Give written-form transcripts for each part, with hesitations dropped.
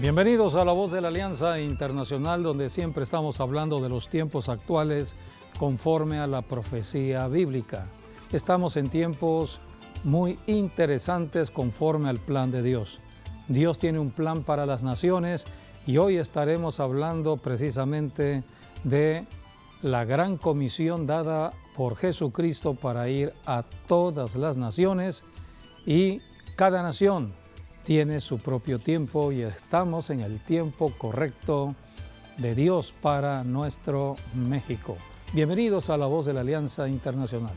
Bienvenidos a La Voz de la Alianza Internacional, donde siempre estamos hablando de los tiempos actuales conforme a la profecía bíblica. Estamos en tiempos muy interesantes conforme al plan de Dios. Dios tiene un plan para las naciones y hoy estaremos hablando precisamente de la gran comisión dada por Jesucristo para ir a todas las naciones, y cada nación tiene su propio tiempo y estamos en el tiempo correcto de Dios para nuestro México. Bienvenidos a La Voz de la Alianza Internacional.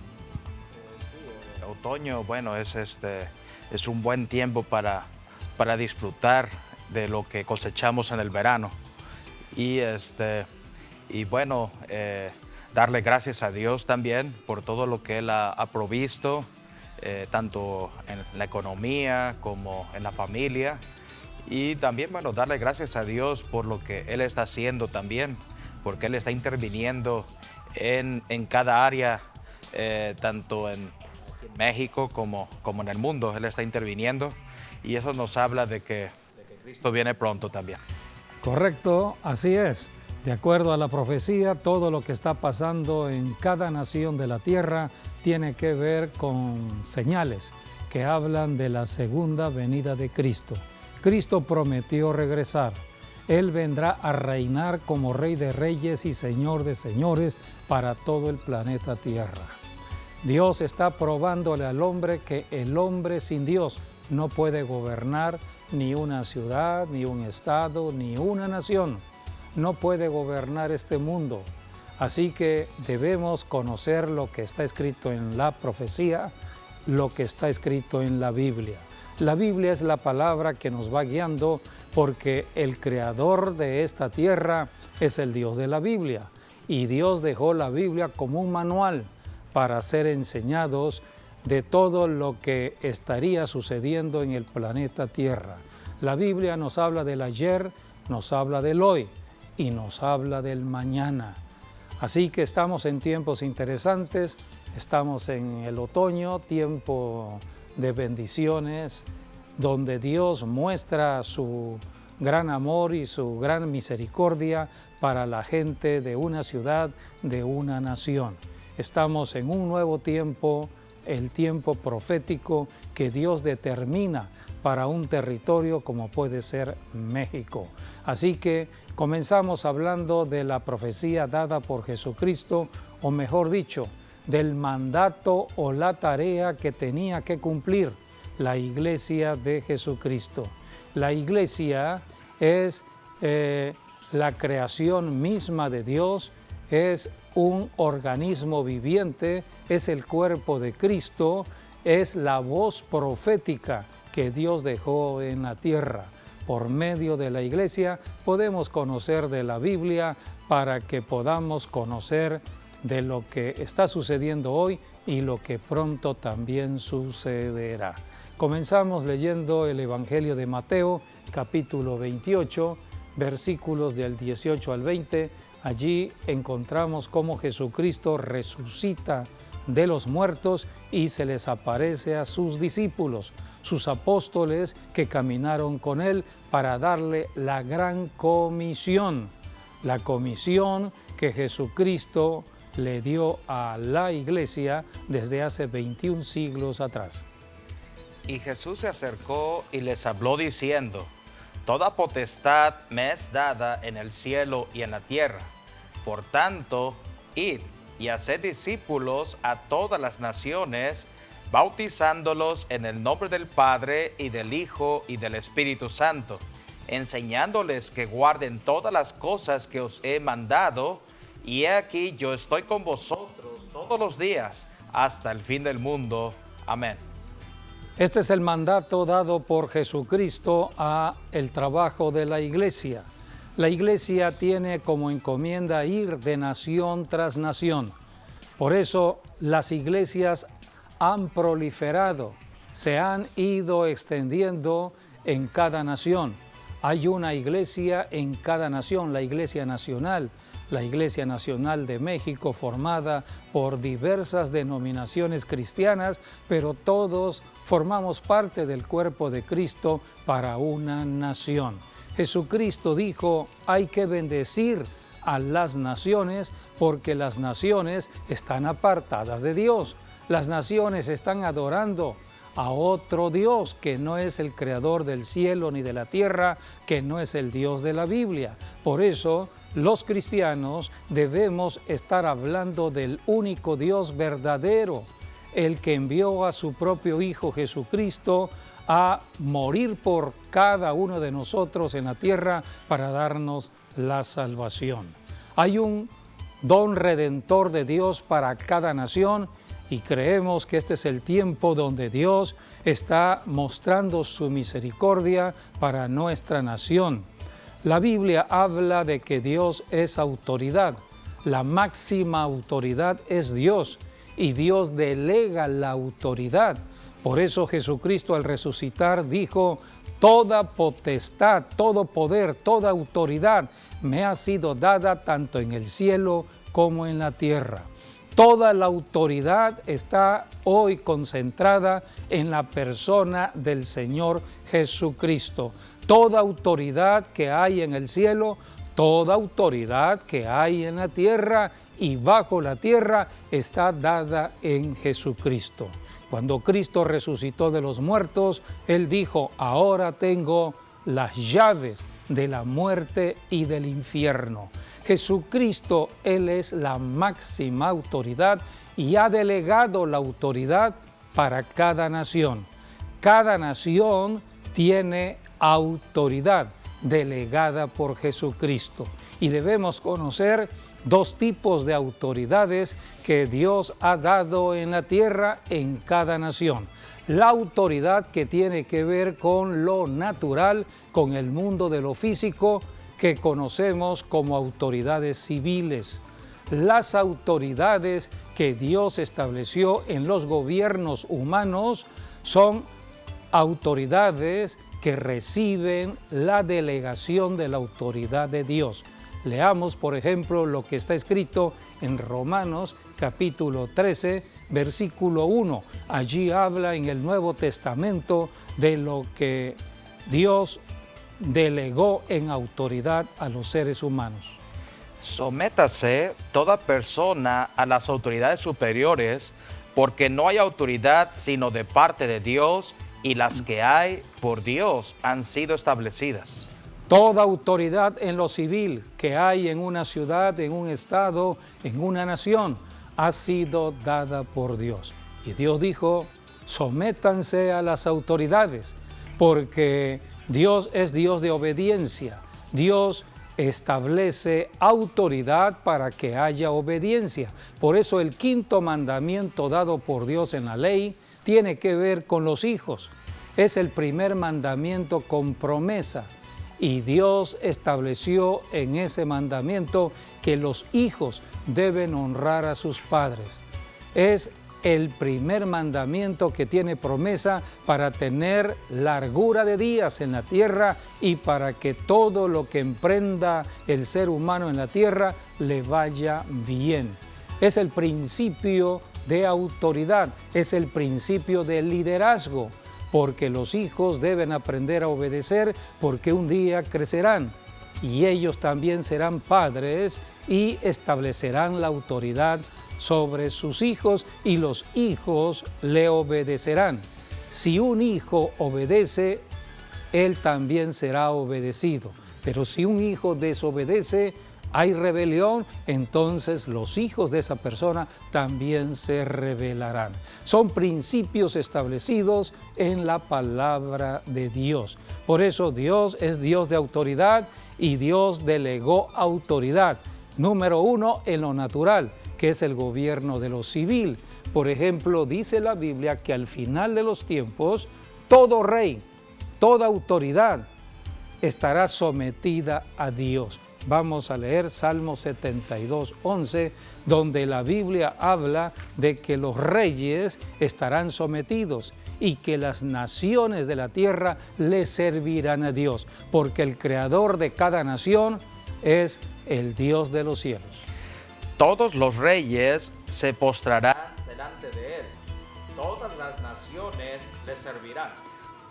Otoño, bueno, es un buen tiempo para disfrutar de lo que cosechamos en el verano y bueno, darle gracias a Dios también por todo lo que Él ha provisto, tanto en la economía como en la familia, y también, bueno, darle gracias a Dios por lo que Él está haciendo también, porque Él está interviniendo en cada área, tanto en México como en el mundo. Él está interviniendo y eso nos habla de que Cristo viene pronto también. Correcto, así es. De acuerdo a la profecía, todo lo que está pasando en cada nación de la tierra tiene que ver con señales que hablan de la segunda venida de Cristo. Cristo prometió regresar. Él vendrá a reinar como Rey de Reyes y Señor de Señores para todo el planeta Tierra. Dios está probándole al hombre que el hombre sin Dios no puede gobernar ni una ciudad, ni un estado, ni una nación. No puede gobernar este mundo. Así que debemos conocer lo que está escrito en la profecía, lo que está escrito en la Biblia. La Biblia es la palabra que nos va guiando, porque el creador de esta tierra es el Dios de la Biblia. Y Dios dejó la Biblia como un manual para ser enseñados de todo lo que estaría sucediendo en el planeta Tierra. La Biblia nos habla del ayer, nos habla del hoy y nos habla del mañana. Así que estamos en tiempos interesantes, estamos en el otoño, tiempo de bendiciones, donde Dios muestra su gran amor y su gran misericordia para la gente de una ciudad, de una nación. Estamos en un nuevo tiempo, el tiempo profético que Dios determina para un territorio como puede ser México. Así que comenzamos hablando de la profecía dada por Jesucristo, o mejor dicho, del mandato o la tarea que tenía que cumplir la iglesia de Jesucristo. La iglesia es la creación misma de Dios, es un organismo viviente, es el cuerpo de Cristo, es la voz profética que Dios dejó en la tierra. Por medio de la iglesia podemos conocer de la Biblia para que podamos conocer de lo que está sucediendo hoy y lo que pronto también sucederá. Comenzamos leyendo el Evangelio de Mateo, capítulo 28, versículos del 18 al 20. Allí encontramos cómo Jesucristo resucita de los muertos y se les aparece a sus discípulos, sus apóstoles que caminaron con Él para darle la gran comisión, la comisión que Jesucristo le dio a la iglesia desde hace 21 siglos atrás. Y Jesús se acercó y les habló diciendo: Toda potestad me es dada en el cielo y en la tierra. Por tanto, id y haced discípulos a todas las naciones, bautizándolos en el nombre del Padre y del Hijo y del Espíritu Santo, enseñándoles que guarden todas las cosas que os he mandado, y he aquí yo estoy con vosotros todos los días hasta el fin del mundo. Amén. Este es el mandato dado por Jesucristo a el trabajo de la iglesia. La iglesia tiene como encomienda ir de nación tras nación. Por eso las iglesias han proliferado, se han ido extendiendo en cada nación. Hay una iglesia en cada nación, la Iglesia Nacional de México, formada por diversas denominaciones cristianas, pero todos formamos parte del cuerpo de Cristo para una nación. Jesucristo dijo, hay que bendecir a las naciones porque las naciones están apartadas de Dios. Las naciones están adorando a otro Dios que no es el creador del cielo ni de la tierra, que no es el Dios de la Biblia. Por eso los cristianos debemos estar hablando del único Dios verdadero, el que envió a su propio Hijo Jesucristo a morir por cada uno de nosotros en la tierra para darnos la salvación. Hay un don redentor de Dios para cada nación y creemos que este es el tiempo donde Dios está mostrando su misericordia para nuestra nación. La Biblia habla de que Dios es autoridad. La máxima autoridad es Dios y Dios delega la autoridad. Por eso Jesucristo al resucitar dijo, toda potestad, todo poder, toda autoridad me ha sido dada tanto en el cielo como en la tierra. Toda la autoridad está hoy concentrada en la persona del Señor Jesucristo. Toda autoridad que hay en el cielo, toda autoridad que hay en la tierra y bajo la tierra está dada en Jesucristo. Cuando Cristo resucitó de los muertos, Él dijo, ahora tengo las llaves de la muerte y del infierno. Jesucristo, Él es la máxima autoridad y ha delegado la autoridad para cada nación. Cada nación tiene autoridad delegada por Jesucristo y debemos conocer dos tipos de autoridades que Dios ha dado en la tierra en cada nación. La autoridad que tiene que ver con lo natural, con el mundo de lo físico, que conocemos como autoridades civiles. Las autoridades que Dios estableció en los gobiernos humanos son autoridades que reciben la delegación de la autoridad de Dios. Leamos, por ejemplo, lo que está escrito en Romanos capítulo 13, versículo 1. Allí habla en el Nuevo Testamento de lo que Dios delegó en autoridad a los seres humanos. Sométase toda persona a las autoridades superiores, porque no hay autoridad sino de parte de Dios, y las que hay por Dios han sido establecidas. Toda autoridad en lo civil que hay en una ciudad, en un estado, en una nación, ha sido dada por Dios. Y Dios dijo, sométanse a las autoridades, porque Dios es Dios de obediencia. Dios establece autoridad para que haya obediencia. Por eso el quinto mandamiento dado por Dios en la ley tiene que ver con los hijos. Es el primer mandamiento con promesa. Y Dios estableció en ese mandamiento que los hijos deben honrar a sus padres. Es el primer mandamiento que tiene promesa para tener largura de días en la tierra y para que todo lo que emprenda el ser humano en la tierra le vaya bien. Es el principio de autoridad, es el principio de liderazgo, porque los hijos deben aprender a obedecer porque un día crecerán y ellos también serán padres y establecerán la autoridad sobre sus hijos y los hijos le obedecerán. Si un hijo obedece, él también será obedecido. Pero si un hijo desobedece, hay rebelión, entonces los hijos de esa persona también se rebelarán. Son principios establecidos en la palabra de Dios. Por eso Dios es Dios de autoridad y Dios delegó autoridad. Número uno, en lo natural, que es el gobierno de lo civil. Por ejemplo, dice la Biblia que al final de los tiempos, todo rey, toda autoridad estará sometida a Dios. Vamos a leer Salmo 72, 11, donde la Biblia habla de que los reyes estarán sometidos y que las naciones de la tierra le servirán a Dios, porque el creador de cada nación es el Dios de los cielos. Todos los reyes se postrarán delante de él, todas las naciones le servirán.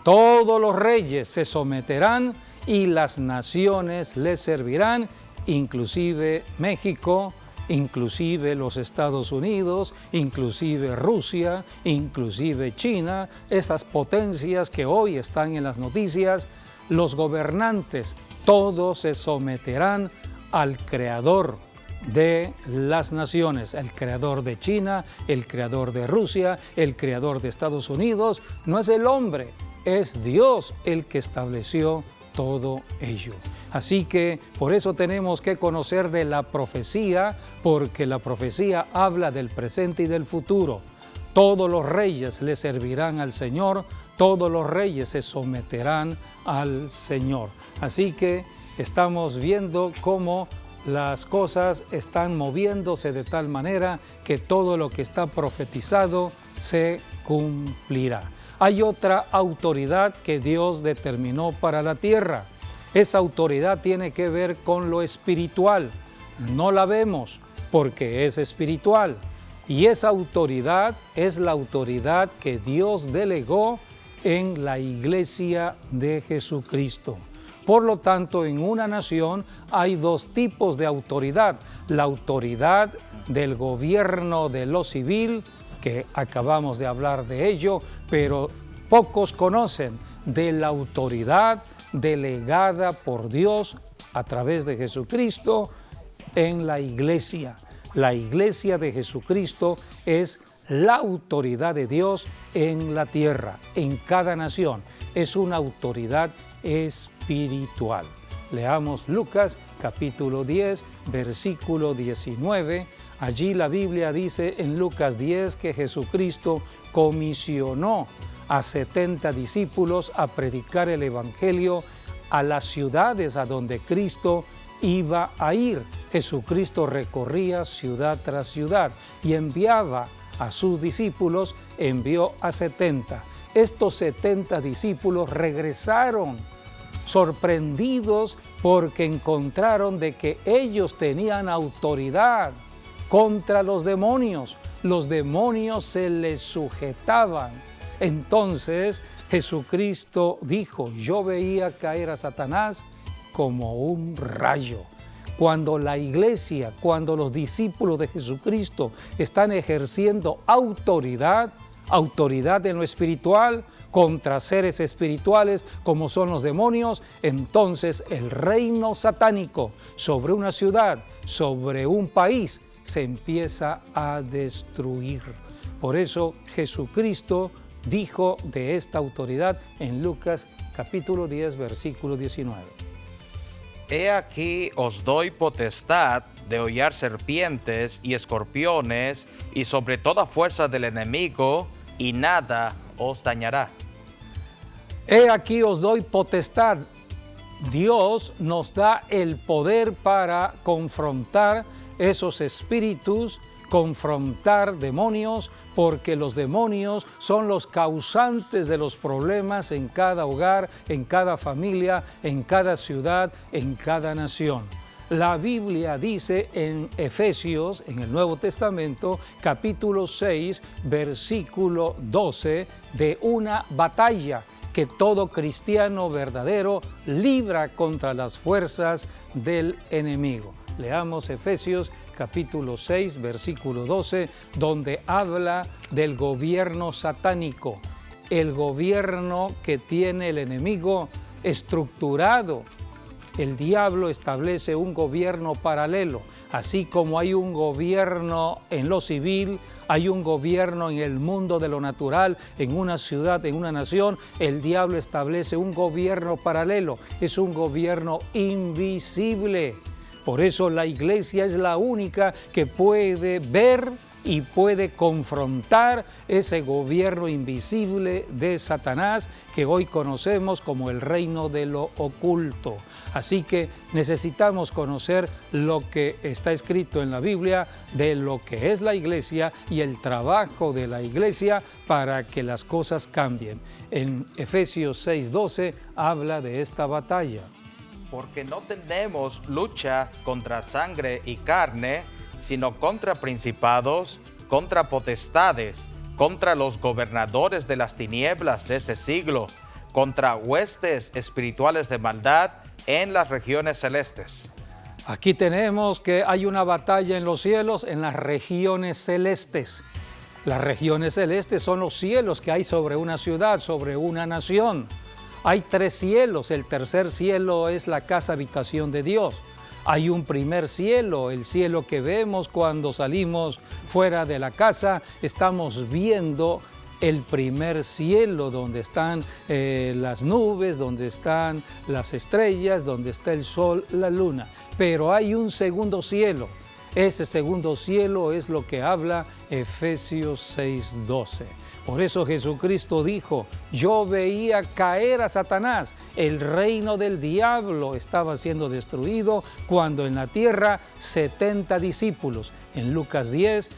Todos los reyes se someterán y las naciones les servirán, inclusive México, inclusive los Estados Unidos, inclusive Rusia, inclusive China, esas potencias que hoy están en las noticias, los gobernantes, todos se someterán al Creador de las naciones, el Creador de China, el Creador de Rusia, el Creador de Estados Unidos. No es el hombre, es Dios el que estableció todo ello. Así que por eso tenemos que conocer de la profecía, porque la profecía habla del presente y del futuro. Todos los reyes le servirán al Señor, todos los reyes se someterán al Señor. Así que estamos viendo cómo las cosas están moviéndose de tal manera que todo lo que está profetizado se cumplirá. Hay otra autoridad que Dios determinó para la tierra. Esa autoridad tiene que ver con lo espiritual. No la vemos porque es espiritual. Y esa autoridad es la autoridad que Dios delegó en la iglesia de Jesucristo. Por lo tanto, en una nación hay dos tipos de autoridad. La autoridad del gobierno de lo civil, que acabamos de hablar de ello, pero pocos conocen de la autoridad delegada por Dios a través de Jesucristo en la iglesia. La iglesia de Jesucristo es la autoridad de Dios en la tierra, en cada nación. Es una autoridad espiritual. Leamos Lucas capítulo 10, versículo 19. Allí la Biblia dice en Lucas 10 que Jesucristo comisionó a 70 discípulos a predicar el evangelio a las ciudades a donde Cristo iba a ir. Jesucristo recorría ciudad tras ciudad y enviaba a sus discípulos, envió a 70. Estos 70 discípulos regresaron sorprendidos porque encontraron de que ellos tenían autoridad contra los demonios. Los demonios se les sujetaban. Entonces Jesucristo dijo: yo veía caer a Satanás como un rayo. Cuando la iglesia, cuando los discípulos de Jesucristo están ejerciendo autoridad en lo espiritual, contra seres espirituales como son los demonios, entonces el reino satánico sobre una ciudad, sobre un país, se empieza a destruir. Por eso Jesucristo dijo de esta autoridad en Lucas capítulo 10, versículo 19. He aquí os doy potestad de hollar serpientes y escorpiones y sobre toda fuerza del enemigo, y nada os dañará. He aquí os doy potestad. Dios nos da el poder para confrontar esos espíritus, confrontar demonios, porque los demonios son los causantes de los problemas en cada hogar, en cada familia, en cada ciudad, en cada nación. La Biblia dice en Efesios, en el Nuevo Testamento, capítulo 6, versículo 12, de una batalla que todo cristiano verdadero libra contra las fuerzas del enemigo. Leamos Efesios capítulo 6, versículo 12, donde habla del gobierno satánico, el gobierno que tiene el enemigo estructurado. El diablo establece un gobierno paralelo, así como hay un gobierno en lo civil, hay un gobierno en el mundo de lo natural, en una ciudad, en una nación. El diablo establece un gobierno paralelo, es un gobierno invisible. Por eso la iglesia es la única que puede ver y puede confrontar ese gobierno invisible de Satanás que hoy conocemos como el reino de lo oculto. Así que necesitamos conocer lo que está escrito en la Biblia de lo que es la iglesia y el trabajo de la iglesia para que las cosas cambien. En Efesios 6:12 habla de esta batalla. Porque no tenemos lucha contra sangre y carne, sino contra principados, contra potestades, contra los gobernadores de las tinieblas de este siglo, contra huestes espirituales de maldad en las regiones celestes. Aquí tenemos que hay una batalla en los cielos, en las regiones celestes. Las regiones celestes son los cielos que hay sobre una ciudad, sobre una nación. Hay 3 cielos, el tercer cielo es la casa habitación de Dios. Hay un primer cielo, el cielo que vemos cuando salimos fuera de la casa, estamos viendo el primer cielo donde están las nubes, donde están las estrellas, donde está el sol, la luna. Pero hay un segundo cielo. Ese segundo cielo es lo que habla Efesios 6:12. Por eso Jesucristo dijo, yo veía caer a Satanás, el reino del diablo estaba siendo destruido cuando en la tierra 70 discípulos, en Lucas 10,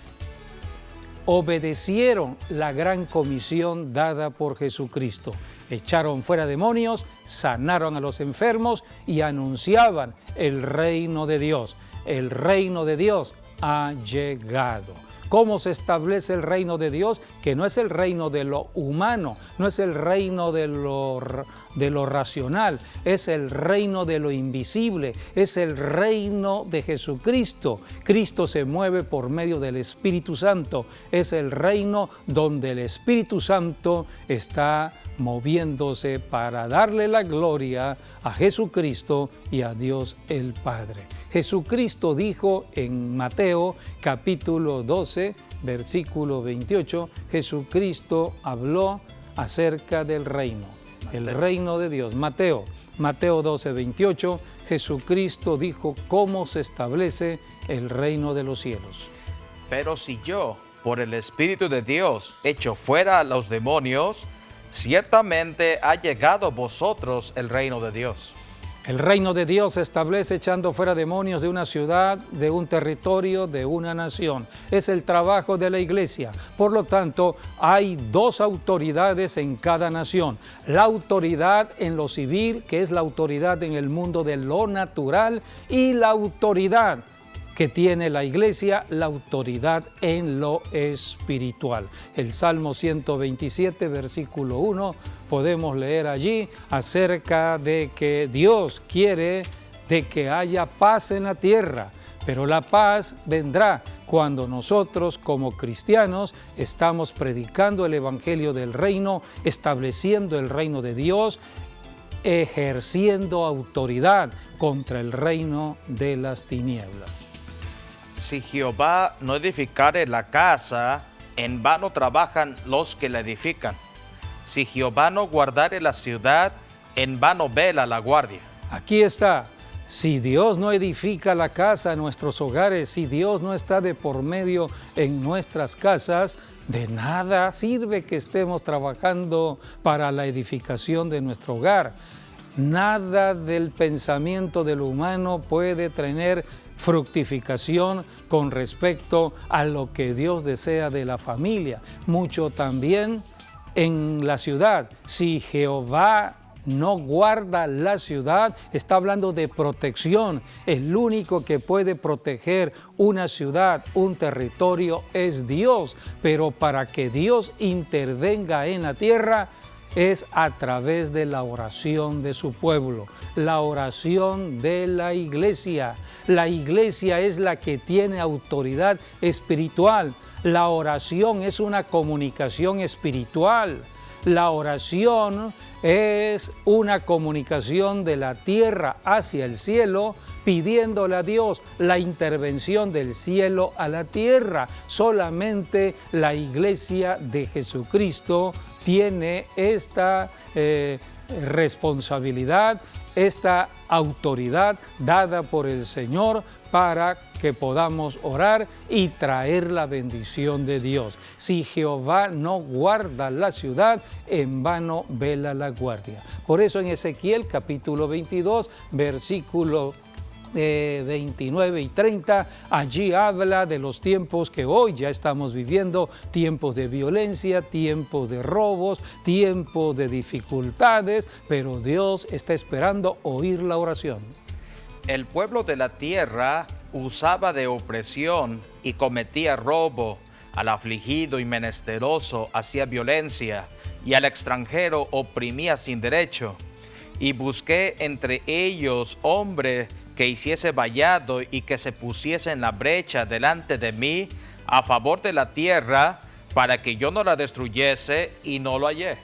obedecieron la gran comisión dada por Jesucristo. Echaron fuera demonios, sanaron a los enfermos y anunciaban el reino de Dios. El reino de Dios ha llegado. ¿Cómo se establece el reino de Dios? Que no es el reino de lo humano, no es el reino de lo racional, es el reino de lo invisible, es el reino de Jesucristo. Cristo se mueve por medio del Espíritu Santo, es el reino donde el Espíritu Santo está moviéndose para darle la gloria a Jesucristo y a Dios el Padre. Jesucristo dijo en Mateo capítulo 12, versículo 28, Jesucristo habló acerca del reino, el reino de Dios. Mateo 12, 28, Jesucristo dijo cómo se establece el reino de los cielos. Pero si yo, por el Espíritu de Dios, echo fuera a los demonios, ciertamente ha llegado a vosotros el reino de Dios. El reino de Dios se establece echando fuera demonios de una ciudad, de un territorio, de una nación. Es el trabajo de la iglesia. Por lo tanto, hay 2 autoridades en cada nación. La autoridad en lo civil, que es la autoridad en el mundo de lo natural, y la autoridad que tiene la iglesia, la autoridad en lo espiritual. El Salmo 127, versículo 1, podemos leer allí acerca de que Dios quiere de que haya paz en la tierra, pero la paz vendrá cuando nosotros como cristianos estamos predicando el evangelio del reino, estableciendo el reino de Dios, ejerciendo autoridad contra el reino de las tinieblas. Si Jehová no edificare la casa, en vano trabajan los que la edifican. Si Jehová no guardare la ciudad, en vano vela la guardia. Aquí está. Si Dios no edifica la casa en nuestros hogares, si Dios no está de por medio en nuestras casas, de nada sirve que estemos trabajando para la edificación de nuestro hogar. Nada del pensamiento del humano puede tener fructificación con respecto a lo que Dios desea de la familia. Mucho también en la ciudad. Si Jehová no guarda la ciudad, está hablando de protección. El único que puede proteger una ciudad, un territorio, es Dios. Pero para que Dios intervenga en la tierra, es a través de la oración de su pueblo, la oración de la iglesia. La iglesia es la que tiene autoridad espiritual. La oración es una comunicación espiritual. La oración es una comunicación de la tierra hacia el cielo, pidiéndole a Dios la intervención del cielo a la tierra. Solamente la iglesia de Jesucristo tiene esta responsabilidad, esta autoridad dada por el Señor para que podamos orar y traer la bendición de Dios. Si Jehová no guarda la ciudad, en vano vela la guardia. Por eso en Ezequiel capítulo 22, versículo 29 y 30, allí habla de los tiempos que hoy ya estamos viviendo, tiempos de violencia, tiempos de robos, tiempos de dificultades, pero Dios está esperando oír la oración. El pueblo de la tierra usaba de opresión y cometía robo, al afligido y menesteroso hacía violencia, y al extranjero oprimía sin derecho. Y busqué entre ellos hombre que hiciese vallado y que se pusiese en la brecha delante de mí a favor de la tierra, para que yo no la destruyese, y no lo hallé.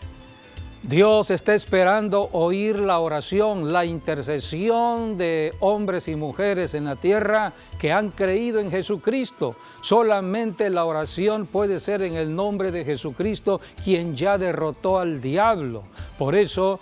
Dios está esperando oír la oración, la intercesión de hombres y mujeres en la tierra que han creído en Jesucristo. Solamente la oración puede ser en el nombre de Jesucristo, quien ya derrotó al diablo. Por eso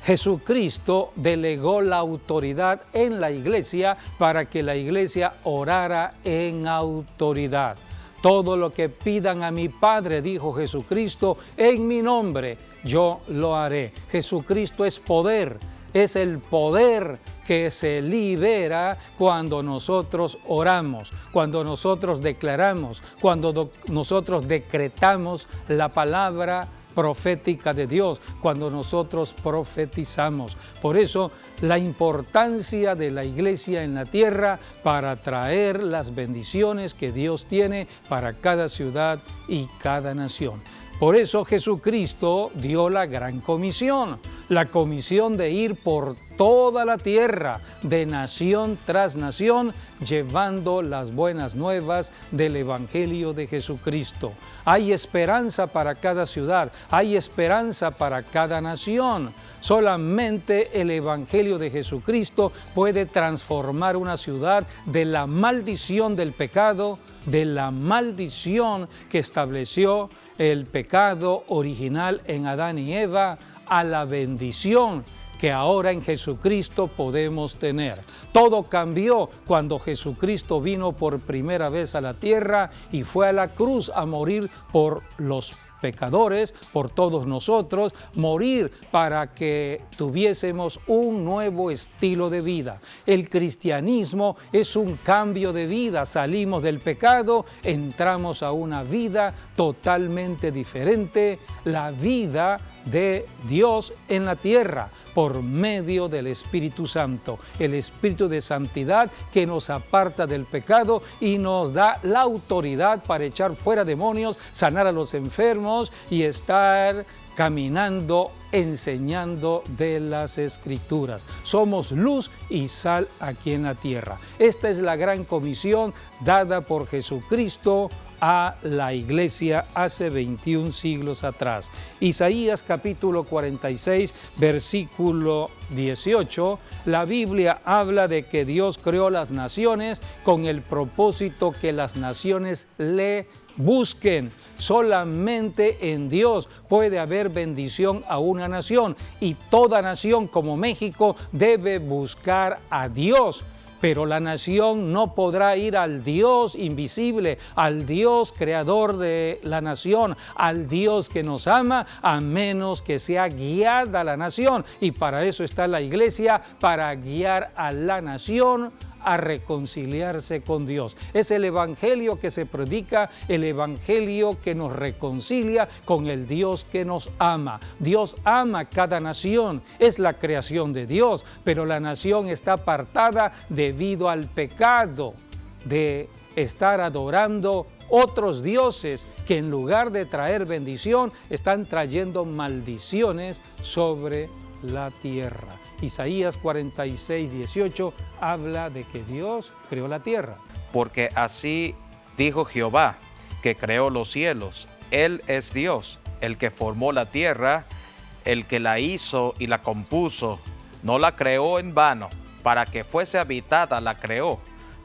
Jesucristo delegó la autoridad en la iglesia para que la iglesia orara en autoridad. Todo lo que pidan a mi Padre, dijo Jesucristo, en mi nombre, yo lo haré. Jesucristo es poder, es el poder que se libera cuando nosotros oramos, cuando nosotros declaramos, cuando nosotros decretamos la palabra profética de Dios, cuando nosotros profetizamos. Por eso, la importancia de la iglesia en la tierra para traer las bendiciones que Dios tiene para cada ciudad y cada nación. Por eso Jesucristo dio la gran comisión, la comisión de ir por toda la tierra, de nación tras nación, llevando las buenas nuevas del Evangelio de Jesucristo. Hay esperanza para cada ciudad, hay esperanza para cada nación. Solamente el Evangelio de Jesucristo puede transformar una ciudad de la maldición del pecado, de la maldición que estableció el pecado original en Adán y Eva, a la bendición que ahora en Jesucristo podemos tener. Todo cambió cuando Jesucristo vino por primera vez a la tierra y fue a la cruz a morir por los pecadores, por todos nosotros, morir para que tuviésemos un nuevo estilo de vida. El cristianismo es un cambio de vida. Salimos del pecado, entramos a una vida totalmente diferente, la vida de Dios en la tierra, por medio del Espíritu Santo, el Espíritu de santidad que nos aparta del pecado y nos da la autoridad para echar fuera demonios, sanar a los enfermos y estar caminando, enseñando de las Escrituras. Somos luz y sal aquí en la tierra. Esta es la gran comisión dada por Jesucristo a la iglesia hace 21 siglos atrás. Isaías capítulo 46, versículo 18, la Biblia habla de que Dios creó las naciones con el propósito que las naciones le busquen. Solamente en Dios puede haber bendición a una nación y toda nación como México debe buscar a Dios. Pero la nación no podrá ir al Dios invisible, al Dios creador de la nación, al Dios que nos ama, a menos que sea guiada la nación. Y para eso está la iglesia, para guiar a la nación a reconciliarse con Dios. Es el evangelio que se predica, el evangelio que nos reconcilia con el Dios que nos ama. Dios ama cada nación, es la creación de Dios, pero la nación está apartada debido al pecado de estar adorando otros dioses que en lugar de traer bendición están trayendo maldiciones sobre la tierra. Isaías 46, 18 habla de que Dios creó la tierra. Porque así dijo Jehová, que creó los cielos. Él es Dios, el que formó la tierra, el que la hizo y la compuso. No la creó en vano, para que fuese habitada la creó.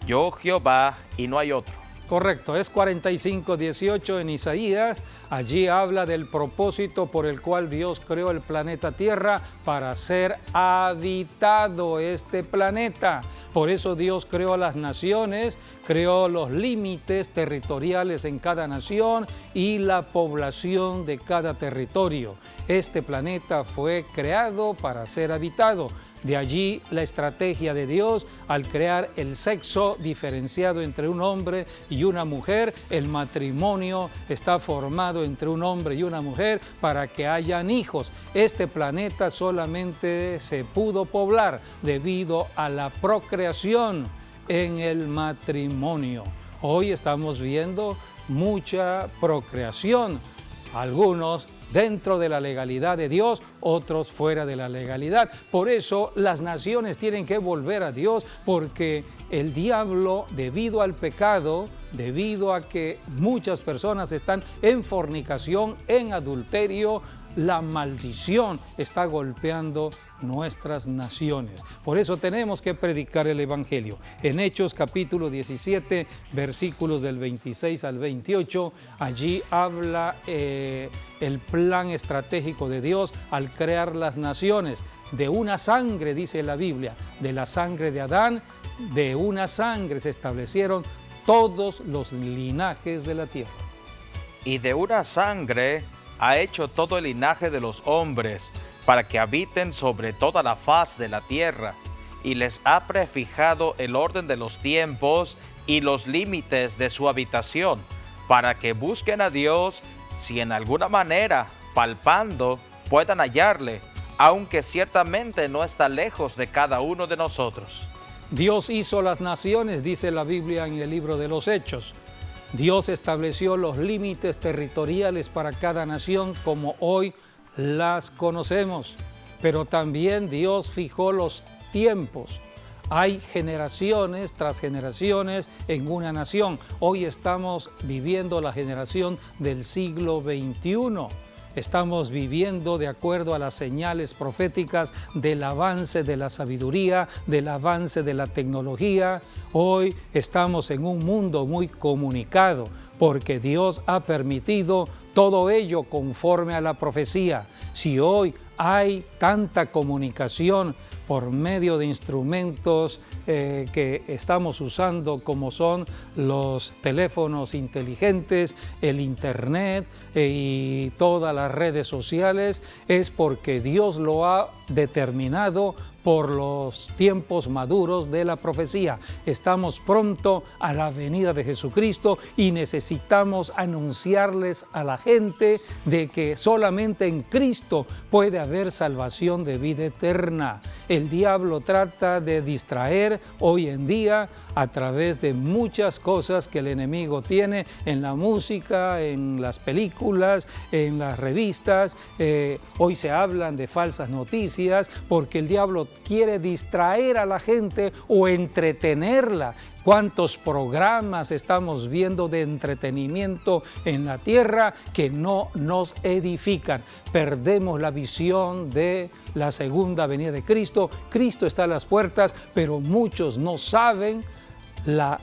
Yo Jehová y no hay otro. Correcto, es 45:18 en Isaías. Allí habla del propósito por el cual Dios creó el planeta Tierra para ser habitado este planeta. Por eso Dios creó las naciones, creó los límites territoriales en cada nación y la población de cada territorio. Este planeta fue creado para ser habitado. De allí la estrategia de Dios al crear el sexo diferenciado entre un hombre y una mujer. El matrimonio está formado entre un hombre y una mujer para que hayan hijos. Este planeta solamente se pudo poblar debido a la procreación en el matrimonio. Hoy estamos viendo mucha procreación. Algunos dentro de la legalidad de Dios, otros fuera de la legalidad. Por eso las naciones tienen que volver a Dios, porque el diablo, debido al pecado, debido a que muchas personas están en fornicación, en adulterio, la maldición está golpeando nuestras naciones. Por eso tenemos que predicar el Evangelio. En Hechos capítulo 17, versículos del 26 al 28, allí habla el plan estratégico de Dios al crear las naciones. De una sangre, dice la Biblia, de la sangre de Adán, de una sangre se establecieron todos los linajes de la tierra. Y de una sangre ha hecho todo el linaje de los hombres, para que habiten sobre toda la faz de la tierra, y les ha prefijado el orden de los tiempos y los límites de su habitación, para que busquen a Dios, si en alguna manera, palpando, puedan hallarle, aunque ciertamente no está lejos de cada uno de nosotros. Dios hizo las naciones, dice la Biblia en el libro de los Hechos. Dios estableció los límites territoriales para cada nación como hoy las conocemos, pero también Dios fijó los tiempos. Hay generaciones tras generaciones en una nación. Hoy estamos viviendo la generación del siglo XXI. Estamos viviendo de acuerdo a las señales proféticas del avance de la sabiduría, del avance de la tecnología. Hoy estamos en un mundo muy comunicado porque Dios ha permitido todo ello conforme a la profecía. Si hoy hay tanta comunicación por medio de instrumentos que estamos usando, como son los teléfonos inteligentes, el internet y todas las redes sociales, es porque Dios lo ha determinado por los tiempos maduros de la profecía. Estamos pronto a la venida de Jesucristo y necesitamos anunciarles a la gente de que solamente en Cristo puede haber salvación de vida eterna. El diablo trata de distraer hoy en día a través de muchas cosas que el enemigo tiene en la música, en las películas, en las revistas. Hoy se hablan de falsas noticias porque el diablo quiere distraer a la gente o entretenerla. ¿Cuántos programas estamos viendo de entretenimiento en la tierra que no nos edifican? Perdemos la visión de la segunda venida de Cristo. Cristo está a las puertas, pero muchos no saben la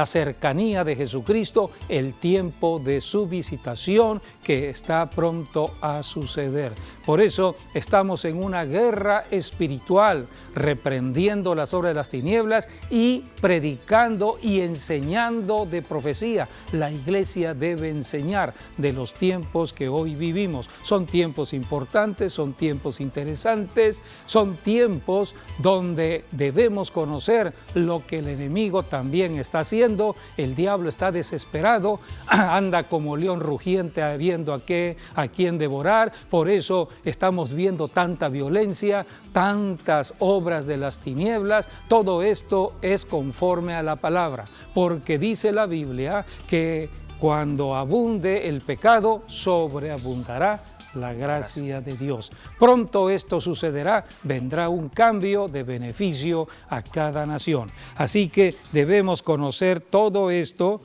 cercanía de Jesucristo, el tiempo de su visitación que está pronto a suceder. Por eso estamos en una guerra espiritual, reprendiendo las obras de las tinieblas y predicando y enseñando de profecía. La iglesia debe enseñar de los tiempos que hoy vivimos. Son tiempos importantes, son tiempos interesantes, son tiempos donde debemos conocer lo que el enemigo también está haciendo. El diablo está desesperado, anda como león rugiente viendo a quién devorar. Por eso estamos viendo tanta violencia, tantas obras de las tinieblas. Todo esto es conforme a la palabra, porque dice la Biblia que cuando abunde el pecado, sobreabundará la gracia de Dios. Pronto esto sucederá, vendrá un cambio de beneficio a cada nación. Así que debemos conocer todo esto,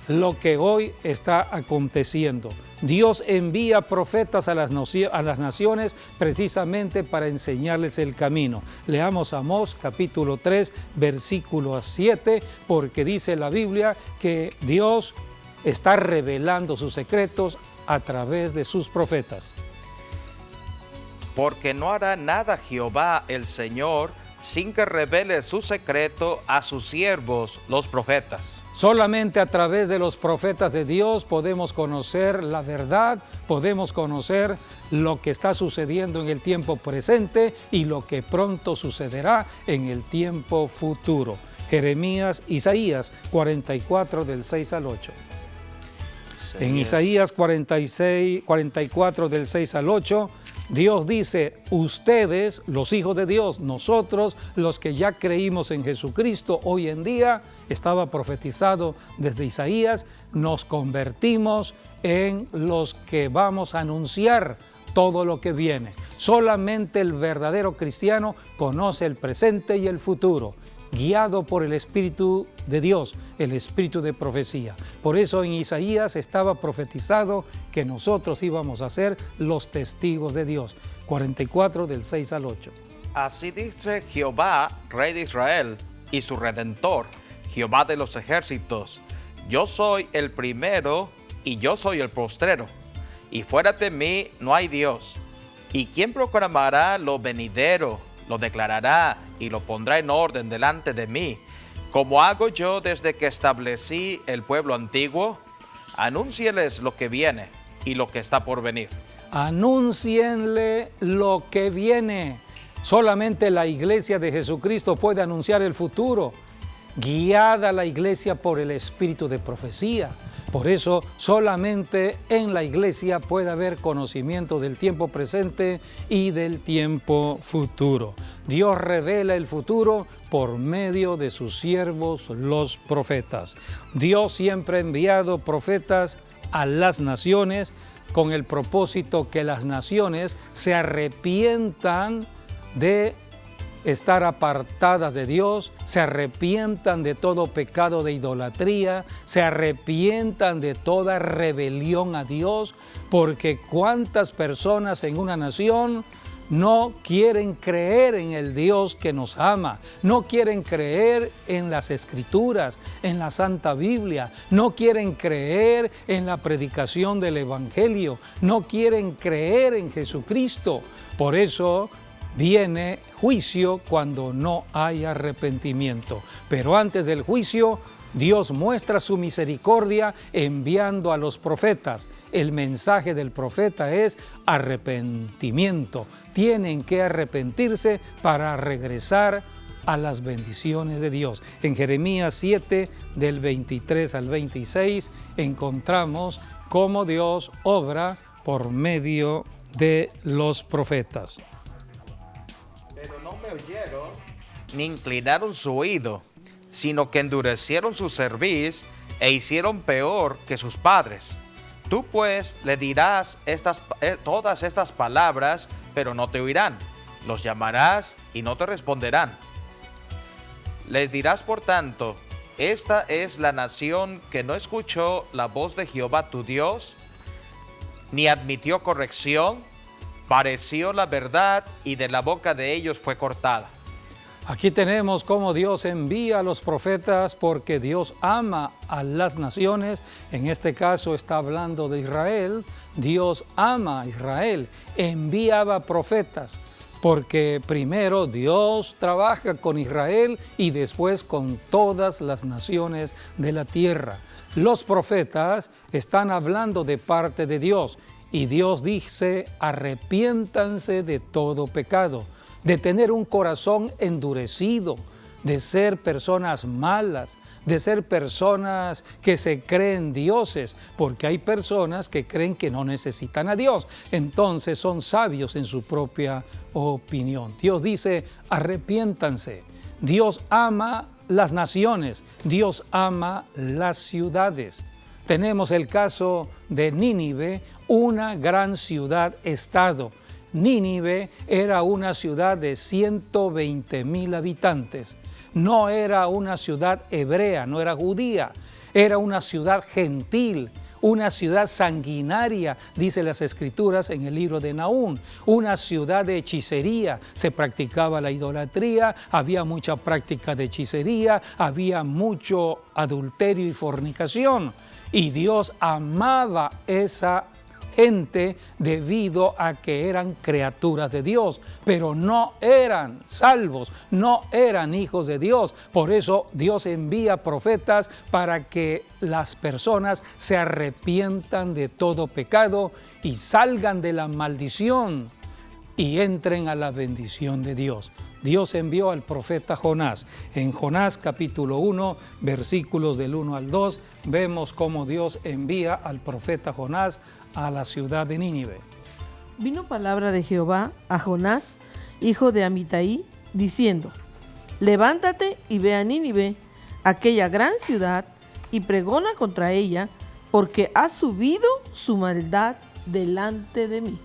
lo que hoy está aconteciendo. Dios envía profetas a las naciones precisamente para enseñarles el camino. Leamos Amós capítulo 3, versículo 7, porque dice la Biblia que Dios está revelando sus secretos a través de sus profetas. Porque no hará nada Jehová el Señor sin que revele su secreto a sus siervos, los profetas. Solamente a través de los profetas de Dios podemos conocer la verdad, podemos conocer lo que está sucediendo en el tiempo presente y lo que pronto sucederá en el tiempo futuro. Isaías 44 del 6 al 8. En Isaías 44 del 6 al 8, Dios dice, ustedes, los hijos de Dios, nosotros, los que ya creímos en Jesucristo hoy en día, estaba profetizado desde Isaías, nos convertimos en los que vamos a anunciar todo lo que viene. Solamente el verdadero cristiano conoce el presente y el futuro, guiado por el Espíritu de Dios, el Espíritu de profecía. Por eso en Isaías estaba profetizado que nosotros íbamos a ser los testigos de Dios. 44 del 6 al 8. Así dice Jehová, Rey de Israel, y su Redentor, Jehová de los ejércitos: yo soy el primero y yo soy el postrero, y fuera de mí no hay Dios. ¿Y quién proclamará lo venidero, lo declarará y lo pondrá en orden delante de mí, como hago yo desde que establecí el pueblo antiguo? Anúncieles lo que viene y lo que está por venir. Anúncienle lo que viene. Solamente la iglesia de Jesucristo puede anunciar el futuro, guiada la iglesia por el Espíritu de profecía. Por eso solamente en la iglesia puede haber conocimiento del tiempo presente y del tiempo futuro. Dios revela el futuro por medio de sus siervos, los profetas. Dios siempre ha enviado profetas a las naciones con el propósito que las naciones se arrepientan de estar apartadas de Dios, se arrepientan de todo pecado de idolatría, se arrepientan de toda rebelión a Dios, porque cuántas personas en una nación no quieren creer en el Dios que nos ama, no quieren creer en las Escrituras, en la Santa Biblia, no quieren creer en la predicación del Evangelio, no quieren creer en Jesucristo. Por eso viene juicio cuando no hay arrepentimiento. Pero antes del juicio, Dios muestra su misericordia enviando a los profetas. El mensaje del profeta es arrepentimiento. Tienen que arrepentirse para regresar a las bendiciones de Dios. En Jeremías 7, del 23 al 26, encontramos cómo Dios obra por medio de los profetas. Pero no me oyeron, ni inclinaron su oído, sino que endurecieron su cerviz e hicieron peor que sus padres. Tú pues le dirás todas estas palabras, pero no te oirán. Los llamarás y no te responderán. Les dirás, por tanto: esta es la nación que no escuchó la voz de Jehová tu Dios, ni admitió corrección, pareció la verdad y de la boca de ellos fue cortada. Aquí tenemos cómo Dios envía a los profetas porque Dios ama a las naciones. En este caso está hablando de Israel. Dios ama a Israel. Enviaba profetas porque primero Dios trabaja con Israel y después con todas las naciones de la tierra. Los profetas están hablando de parte de Dios y Dios dice: arrepiéntanse de todo pecado, de tener un corazón endurecido, de ser personas malas, de ser personas que se creen dioses, porque hay personas que creen que no necesitan a Dios, entonces son sabios en su propia opinión. Dios dice: arrepiéntanse. Dios ama las naciones, Dios ama las ciudades. Tenemos el caso de Nínive, una gran ciudad-estado. Nínive era una ciudad de 120,000 habitantes. No era una ciudad hebrea, no era judía, era una ciudad gentil, una ciudad sanguinaria, dice las Escrituras en el libro de Nahum, una ciudad de hechicería. Se practicaba la idolatría, había mucha práctica de hechicería, había mucho adulterio y fornicación. Y Dios amaba esa gente debido a que eran criaturas de Dios, pero no eran salvos, no eran hijos de Dios. Por eso Dios envía profetas para que las personas se arrepientan de todo pecado y salgan de la maldición y entren a la bendición de Dios. Dios envió al profeta Jonás. En Jonás capítulo 1, versículos del 1 al 2, vemos cómo Dios envía al profeta Jonás a la ciudad de Nínive. Vino palabra de Jehová a Jonás, hijo de Amitai, diciendo: levántate y ve a Nínive, aquella gran ciudad, y pregona contra ella, porque ha subido su maldad delante de mí.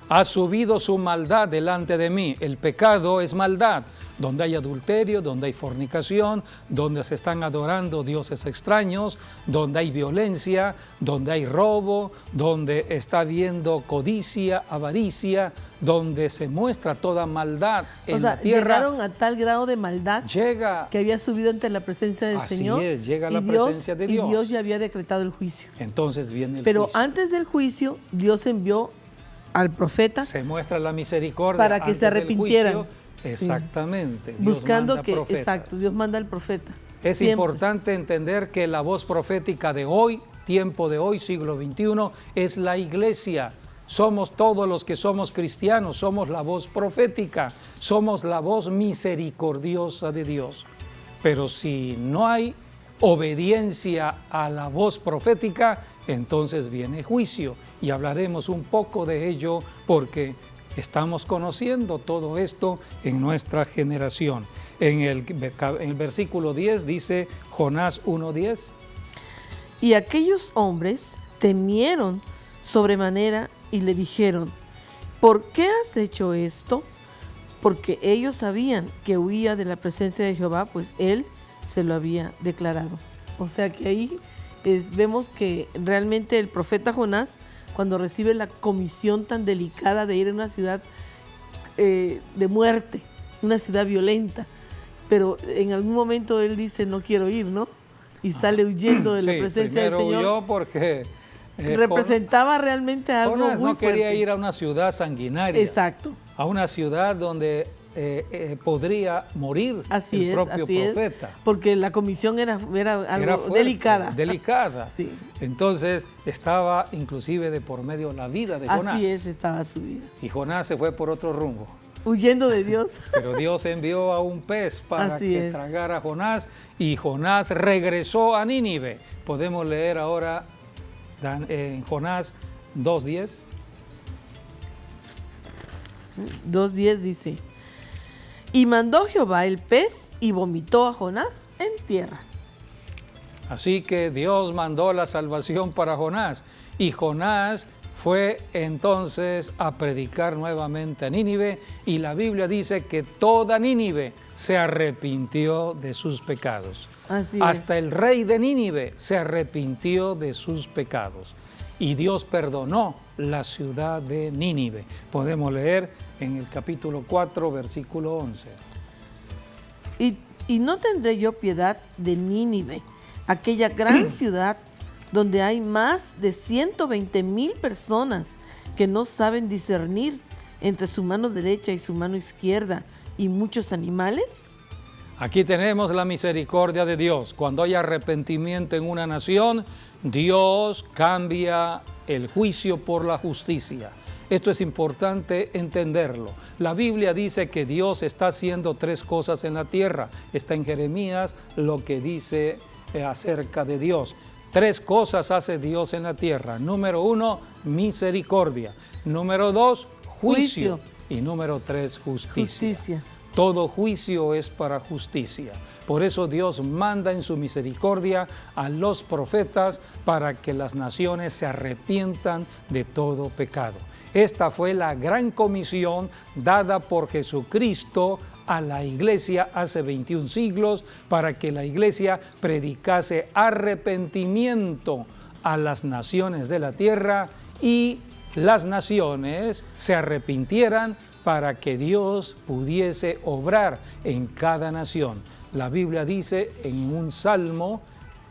Ha subido su maldad delante de mí. El pecado es maldad. Donde hay adulterio, donde hay fornicación, donde se están adorando dioses extraños, donde hay violencia, donde hay robo, donde está habiendo codicia, avaricia, donde se muestra toda maldad en la tierra. Llegaron a tal grado de maldad que había subido ante la presencia del Señor. Así es, llega la presencia de Dios. Y Dios ya había decretado el juicio. Entonces viene el Pero juicio. antes del juicio, Dios envió al profeta. Se muestra la misericordia para que se arrepintieran. Juicio. Exactamente. Sí. Buscando que, profetas. Exacto, Dios manda al profeta. Es importante entender que la voz profética de hoy, tiempo de hoy, siglo XXI, es la iglesia. Somos todos los que somos cristianos, somos la voz profética, somos la voz misericordiosa de Dios. Pero si no hay obediencia a la voz profética, entonces viene juicio. Y hablaremos un poco de ello porque estamos conociendo todo esto en nuestra generación. En el versículo 10 dice Jonás 1:10. Y aquellos hombres temieron sobremanera y le dijeron, ¿por qué has hecho esto? Porque ellos sabían que huía de la presencia de Jehová, pues él se lo había declarado. O sea que ahí vemos que realmente el profeta Jonás, cuando recibe la comisión tan delicada de ir a una ciudad de muerte, una ciudad violenta, pero en algún momento él dice, no quiero ir, ¿no? Y sale huyendo de la presencia del Señor. Huyó porque representaba realmente algo Jonás muy no quería fuerte. ir a una ciudad sanguinaria. Exacto. A una ciudad donde podría morir el propio profeta. Porque la comisión era algo fuerte, delicada. Delicada. Sí. Entonces estaba inclusive de por medio la vida de Jonás. Así es, estaba su vida. Y Jonás se fue por otro rumbo. Huyendo de Dios. Pero Dios envió a un pez para que tragara a Jonás y Jonás regresó a Nínive. Podemos leer ahora en Jonás 2:10. 2:10 dice, y mandó Jehová el pez y vomitó a Jonás en tierra. Así que Dios mandó la salvación para Jonás y Jonás fue entonces a predicar nuevamente a Nínive y la Biblia dice que toda Nínive se arrepintió de sus pecados. Hasta el rey de Nínive se arrepintió de sus pecados y Dios perdonó la ciudad de Nínive. Podemos leer en el capítulo 4, versículo 11. Y no tendré yo piedad de Nínive, aquella gran ciudad donde hay más de 120,000 personas que no saben discernir entre su mano derecha y su mano izquierda y muchos animales. Aquí tenemos la misericordia de Dios. Cuando hay arrepentimiento en una nación, Dios cambia el juicio por la justicia. Esto es importante entenderlo. La Biblia dice que Dios está haciendo 3 cosas en la tierra. Está en Jeremías lo que dice acerca de Dios. 3 cosas hace Dios en la tierra. Número 1, misericordia. Número 2, juicio. Y número 3, justicia. Todo juicio es para justicia. Por eso Dios manda en su misericordia a los profetas para que las naciones se arrepientan de todo pecado. Esta fue la gran comisión dada por Jesucristo a la iglesia hace 21 siglos para que la iglesia predicase arrepentimiento a las naciones de la tierra y las naciones se arrepintieran para que Dios pudiese obrar en cada nación. La Biblia dice en un salmo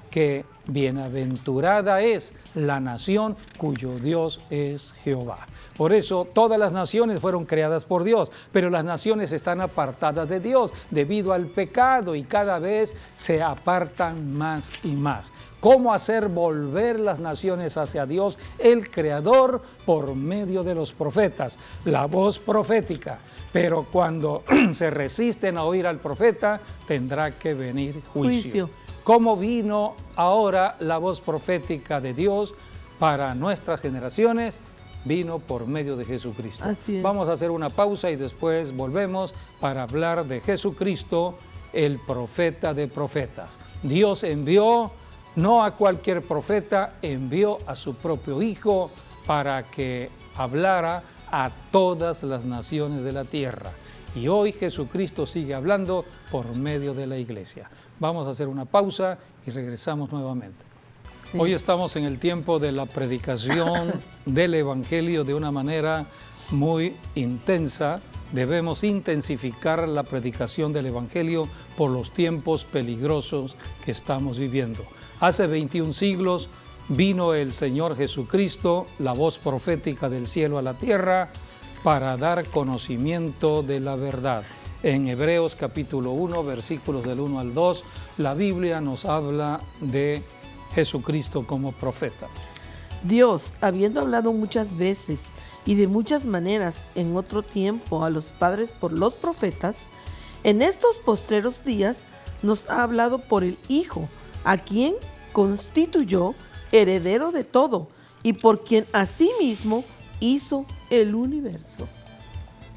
que bienaventurada es la nación cuyo Dios es Jehová. Por eso todas las naciones fueron creadas por Dios, pero las naciones están apartadas de Dios debido al pecado y cada vez se apartan más y más. ¿Cómo hacer volver las naciones hacia Dios, el Creador, por medio de los profetas? La voz profética. Pero cuando se resisten a oír al profeta, tendrá que venir juicio. ¿Cómo vino ahora la voz profética de Dios para nuestras generaciones? Vino por medio de Jesucristo. Así es. Vamos a hacer una pausa y después volvemos para hablar de Jesucristo, el profeta de profetas. Dios envió no a cualquier profeta, envió a su propio Hijo para que hablara a todas las naciones de la tierra. Y hoy Jesucristo sigue hablando por medio de la iglesia. Vamos a hacer una pausa y regresamos nuevamente. Sí. Hoy estamos en el tiempo de la predicación del Evangelio de una manera muy intensa. Debemos intensificar la predicación del Evangelio por los tiempos peligrosos que estamos viviendo. Hace 21 siglos vino el Señor Jesucristo, la voz profética del cielo a la tierra, para dar conocimiento de la verdad. En Hebreos capítulo 1, versículos del 1 al 2, la Biblia nos habla de Jesucristo como profeta. Dios, habiendo hablado muchas veces y de muchas maneras en otro tiempo a los padres por los profetas, en estos postreros días nos ha hablado por el Hijo, a quien constituyó heredero de todo y por quien asimismo hizo el universo.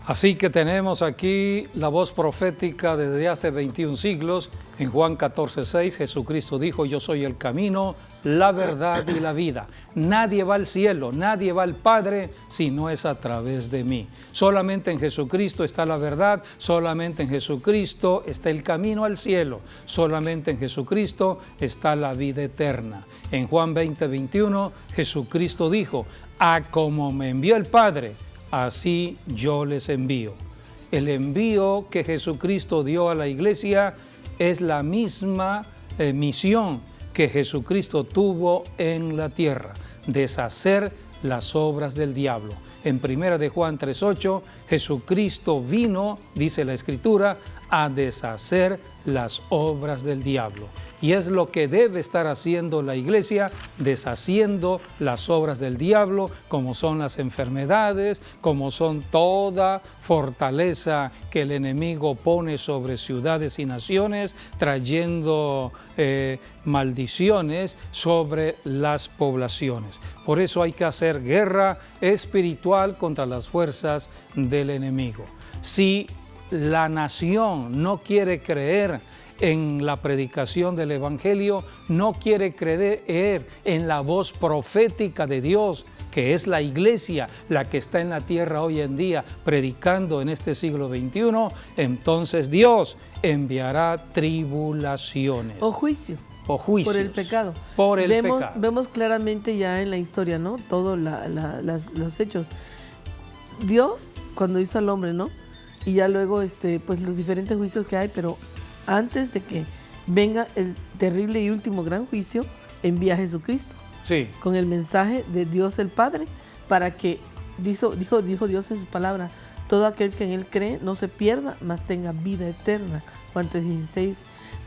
Así que tenemos aquí la voz profética desde hace 21 siglos. En Juan 14:6 Jesucristo dijo: yo soy el camino, la verdad y la vida. Nadie va al cielo, nadie va al Padre si no es a través de mí. Solamente en Jesucristo está la verdad, solamente en Jesucristo está el camino al cielo, solamente en Jesucristo está la vida eterna. En Juan 20:21 Jesucristo dijo: a como me envió el Padre, así yo les envío. El envío que Jesucristo dio a la iglesia es la misma misión que Jesucristo tuvo en la tierra: deshacer las obras del diablo. En 1 de Juan 3:8, Jesucristo vino, dice la Escritura, a deshacer las obras del diablo. Y es lo que debe estar haciendo la iglesia, deshaciendo las obras del diablo, como son las enfermedades, como son toda fortaleza que el enemigo pone sobre ciudades y naciones, trayendo maldiciones sobre las poblaciones. Por eso hay que hacer guerra espiritual contra las fuerzas del enemigo. Si la nación no quiere creer en la predicación del Evangelio, no quiere creer en la voz profética de Dios, que es la iglesia, la que está en la tierra hoy en día predicando en este siglo XXI, entonces Dios enviará tribulaciones. O juicio. O juicios. Por el pecado. Por el pecado. Vemos claramente ya en la historia, ¿no? Todos los hechos. Dios, cuando hizo al hombre, ¿no? Y ya luego, pues los diferentes juicios que hay, pero antes de que venga el terrible y último gran juicio, envía a Jesucristo. Sí. Con el mensaje de Dios el Padre, para que, dijo Dios en su palabra, todo aquel que en Él cree no se pierda, mas tenga vida eterna. Juan 3:16,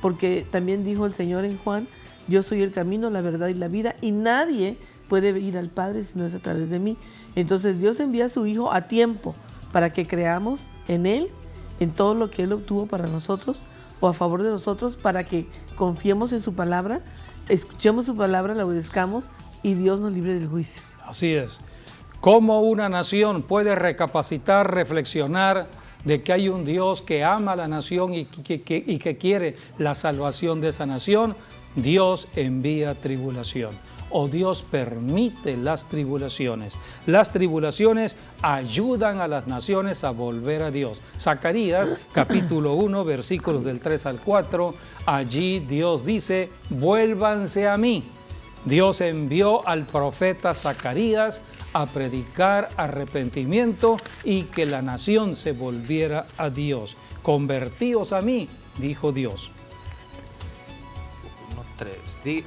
porque también dijo el Señor en Juan: yo soy el camino, la verdad y la vida, y nadie puede ir al Padre si no es a través de mí. Entonces Dios envía a su Hijo a tiempo para que creamos en Él, en todo lo que Él obtuvo para nosotros o a favor de nosotros, para que confiemos en su palabra, escuchemos su palabra, la obedezcamos y Dios nos libre del juicio. Así es. ¿Cómo una nación puede recapacitar, reflexionar de que hay un Dios que ama a la nación y que quiere la salvación de esa nación? Dios envía tribulación, o Dios permite las tribulaciones. Las tribulaciones ayudan a las naciones a volver a Dios. Zacarías capítulo 1, versículos del 3 al 4, allí Dios dice: vuélvanse a mí. Dios envió al profeta Zacarías a predicar arrepentimiento y que la nación se volviera a Dios. Convertíos a mí, dijo Dios. 1:3.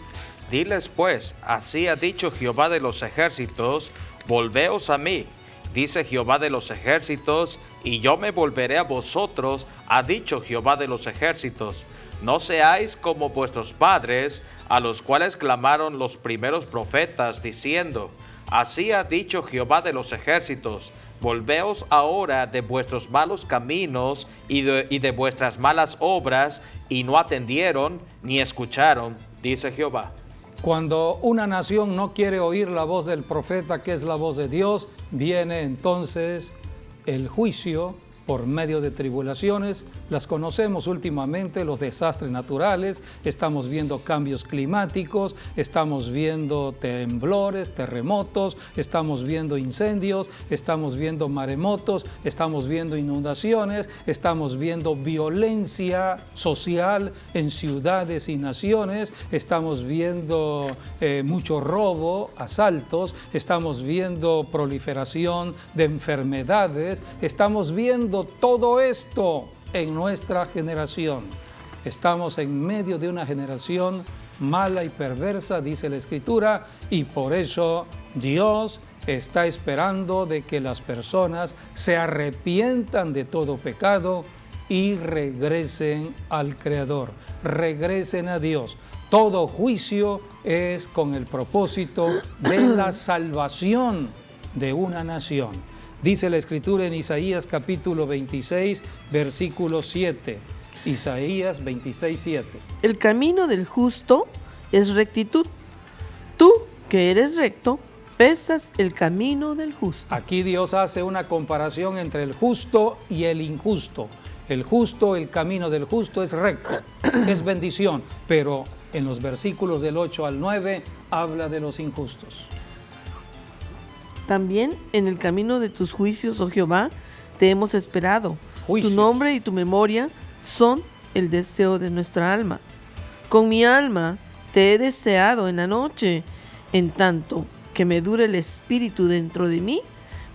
Diles pues: así ha dicho Jehová de los ejércitos, volveos a mí, dice Jehová de los ejércitos, y yo me volveré a vosotros, ha dicho Jehová de los ejércitos. No seáis como vuestros padres, a los cuales clamaron los primeros profetas, diciendo: así ha dicho Jehová de los ejércitos, volveos ahora de vuestros malos caminos y de vuestras malas obras, y no atendieron ni escucharon, dice Jehová. Cuando una nación no quiere oír la voz del profeta, que es la voz de Dios, viene entonces el juicio por medio de tribulaciones. Las conocemos últimamente, los desastres naturales, estamos viendo cambios climáticos, estamos viendo temblores, terremotos, estamos viendo incendios, estamos viendo maremotos, estamos viendo inundaciones, estamos viendo violencia social en ciudades y naciones, estamos viendo mucho robo, asaltos, estamos viendo proliferación de enfermedades, estamos viendo todo esto en nuestra generación. Estamos en medio de una generación mala y perversa, dice la Escritura, y por eso Dios está esperando de que las personas se arrepientan de todo pecado y regresen al Creador, regresen a Dios. Todo juicio es con el propósito de la salvación de una nación. Dice la Escritura en Isaías capítulo 26, versículo 7. Isaías 26, 7. El camino del justo es rectitud. Tú, que eres recto, pesas el camino del justo. Aquí Dios hace una comparación entre el justo y el injusto. El justo, el camino del justo es recto, es bendición, pero en los versículos del 8 al 9 habla de los injustos. También en el camino de tus juicios, oh Jehová, te hemos esperado. Juicios. Tu nombre y tu memoria son el deseo de nuestra alma. Con mi alma te he deseado en la noche, en tanto que me dure el espíritu dentro de mí,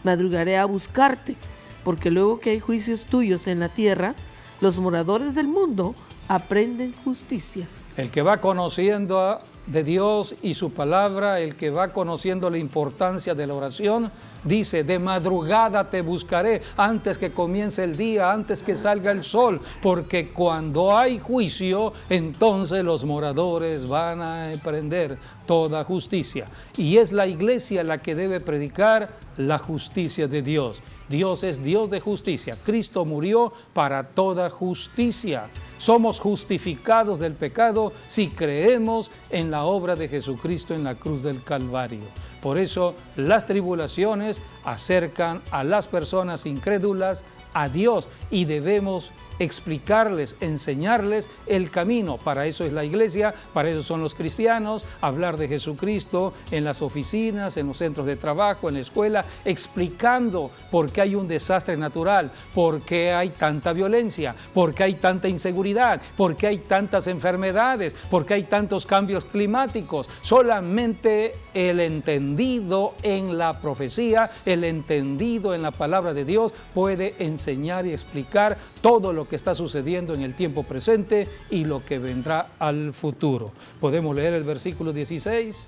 madrugaré a buscarte, porque luego que hay juicios tuyos en la tierra, los moradores del mundo aprenden justicia. El que va conociendo de Dios y su palabra, el que va conociendo la importancia de la oración, dice: de madrugada te buscaré, antes que comience el día, antes que salga el sol, porque cuando hay juicio, entonces los moradores van a aprender toda justicia. Y es la iglesia la que debe predicar la justicia de Dios. Dios es Dios de justicia. Cristo murió para toda justicia. Somos justificados del pecado si creemos en la obra de Jesucristo en la cruz del Calvario. Por eso las tribulaciones acercan a las personas incrédulas a Dios y debemos explicarles, enseñarles el camino. Para eso es la iglesia, para eso son los cristianos, hablar de Jesucristo en las oficinas, en los centros de trabajo, en la escuela, explicando por qué hay un desastre natural, por qué hay tanta violencia, por qué hay tanta inseguridad, por qué hay tantas enfermedades, por qué hay tantos cambios climáticos. Solamente el entendido en la profecía, el entendido en la palabra de Dios puede enseñar y explicar todo lo que está sucediendo en el tiempo presente y lo que vendrá al futuro. Podemos leer el versículo 16,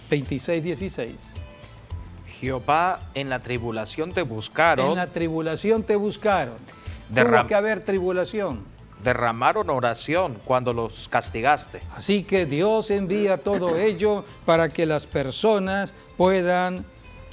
26, 16. Jehová, en la tribulación te buscaron. En la tribulación te buscaron. Tuvo que haber tribulación. Derramaron oración cuando los castigaste. Así que Dios envía todo ello para que las personas puedan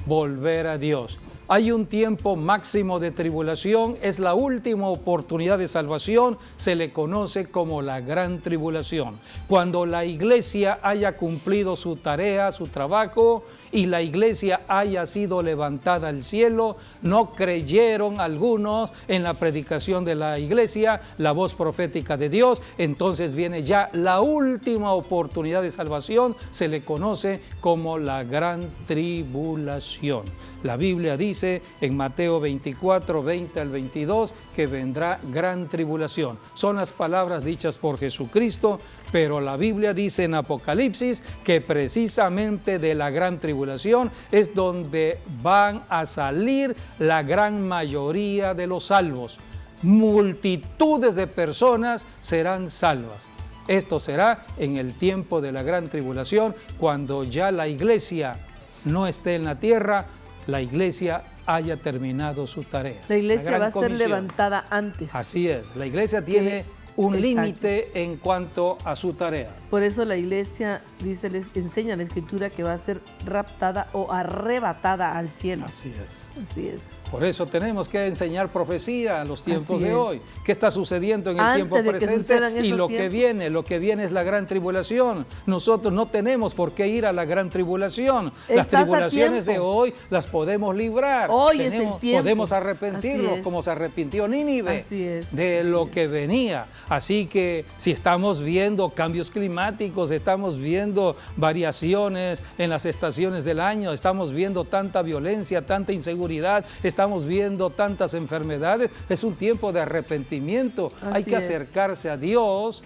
volver a Dios. Hay un tiempo máximo de tribulación, es la última oportunidad de salvación, se le conoce como la gran tribulación. Cuando la iglesia haya cumplido su tarea, su trabajo, y la iglesia haya sido levantada al cielo, no creyeron algunos en la predicación de la iglesia, la voz profética de Dios, entonces viene ya la última oportunidad de salvación, se le conoce como la gran tribulación. La Biblia dice en Mateo 24, 20 al 22 que vendrá gran tribulación. Son las palabras dichas por Jesucristo, pero la Biblia dice en Apocalipsis que precisamente de la gran tribulación es donde van a salir la gran mayoría de los salvos. Multitudes de personas serán salvas. Esto será en el tiempo de la gran tribulación, cuando ya la iglesia no esté en la tierra, la iglesia haya terminado su tarea. La iglesia va a ser levantada antes. Así es, la iglesia tiene un límite en cuanto a su tarea. Por eso la iglesia dice, les enseña la Escritura que va a ser raptada o arrebatada al cielo. Así es. Así es. Por eso tenemos que enseñar profecía en los tiempos Así de es. hoy. ¿Qué está sucediendo en el Antes tiempo de que presente? sucedan Y esos lo que tiempos. lo que viene es la gran tribulación. Nosotros no tenemos por qué ir a la gran tribulación. Las Estás a tribulaciones de tiempo. hoy las podemos librar. Hoy es el tiempo. Podemos arrepentirnos Así es. como se arrepintió Nínive Así es, de así lo es. que venía. Así que si estamos viendo cambios climáticos, estamos viendo variaciones en las estaciones del año, estamos viendo tanta violencia, tanta inseguridad, estamos viendo tantas enfermedades, es un tiempo de arrepentimiento. Hay Así que es. acercarse a Dios,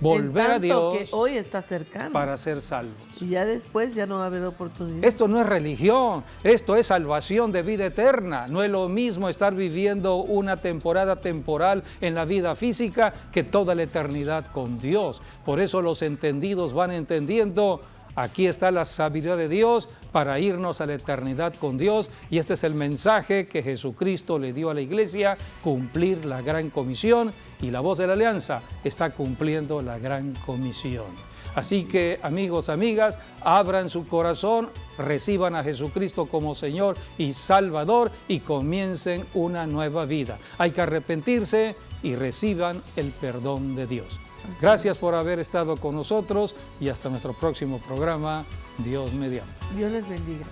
volver En a tanto Dios que hoy está cercano. para ser salvos. Y ya después ya no va a haber oportunidad. Esto no es religión, esto es salvación de vida eterna. No es lo mismo estar viviendo una temporada temporal en la vida física que toda la eternidad con Dios. Por eso los entendidos van entendiendo. Aquí está la sabiduría de Dios para irnos a la eternidad con Dios, y este es el mensaje que Jesucristo le dio a la iglesia: cumplir la gran comisión, y la voz de la alianza está cumpliendo la gran comisión. Así que, amigos, amigas, abran su corazón, reciban a Jesucristo como Señor y Salvador y comiencen una nueva vida. Hay que arrepentirse y reciban el perdón de Dios. Gracias por haber estado con nosotros y hasta nuestro próximo programa. Dios mediante. Dios les bendiga.